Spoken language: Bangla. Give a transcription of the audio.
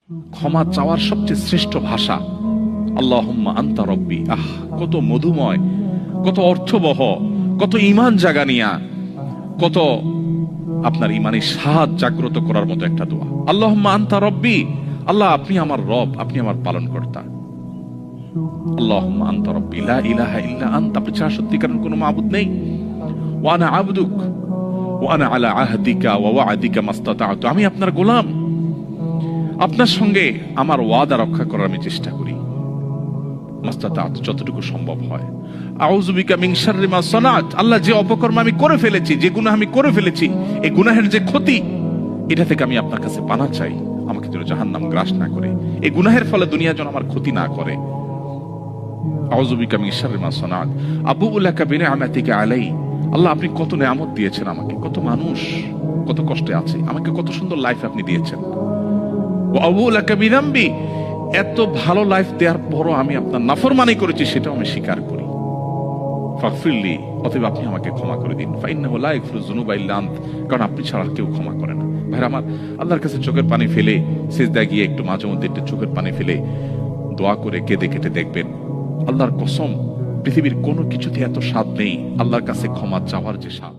ক্ষমা চাওয়ার সবচেয়ে শ্রেষ্ঠ ভাষা আল্লাহুম্মা আনতা রব্বি। কত মধুময়, কত অর্থবহ, কত ঈমান জাগানিয়া, কত আপনার ঈমানি স্বাদ জাগ্রত করার মতো একটা দোয়া। আল্লাহুম্মা আনতা রব্বি, আল্লাহ আপনি আমার রব, আপনি আমার পালনকর্তা। আল্লাহুম্মা আনতা রব্বি লা ইলাহা ইল্লা আনতা, আপনি ছাড়া সত্যিকারের কোনো মাবুদ নেই। ওয়া আনা আবদুক ওয়া আনা আলা আহদিকা ওয়া ওয়া'দিকা মাসতাতা'তু, আমি আপনার গোলাম, আপনার সঙ্গে আমার ওয়াদা রক্ষা করার আমি চেষ্টা করি মাসতাতা'তু, যতটুকু সম্ভব হয়। আউযু বিকা মিন শাররি মা সানাত, আল্লাহ যে অপকর্ম আমি করে ফেলেছি, যে গুনাহ আমি করে ফেলেছি, এই গুনাহের যে ক্ষতি, এটা থেকে আমি আপনার কাছে পানাহ চাই, আমাকে যেন জাহান্নাম গ্রাস না করে, এই গুনাহের ফলে দুনিয়া যেন আমার ক্ষতি না করে। আউযু বিকা মিন শাররি মা সানাত আবুউ লাকা বিনি'মাতিকা আলাই, আল্লাহ আপনি কত নেয়ামত দিয়েছেন আমাকে, কত মানুষ কত কষ্টে আছে, আমাকে কত সুন্দর লাইফ আপনি দিয়েছেন। ওয়া আবুউ লাকা বিযামবি, এত ভালো লাইফ দেওয়ার পরও আমি আপনার নাফরমানি করেছি, সেটাও আমি স্বীকার করি। ফাগফিরলি, অতএব আপনি আমাকে ক্ষমা করে দিন। ফাইন্নাহু লা ইয়াগফিরুয যুনুবা ইল্লা আনত, কারণ আপনি ছাড়া আর কেউ ক্ষমা করে না। ভাইরা আমার, আল্লাহর কাছে চোখের পানি ফেলে সিজদায় গিয়ে একটু মাঝে মধ্যে একটু চোখের পানি ফেলে দোয়া করে কেঁদে কেটে দেখবেন, আল্লাহর কসম পৃথিবীর কোনো কিছুতে এত স্বাদ নেই আল্লাহর কাছে ক্ষমা চাওয়ার যে স্বাদ।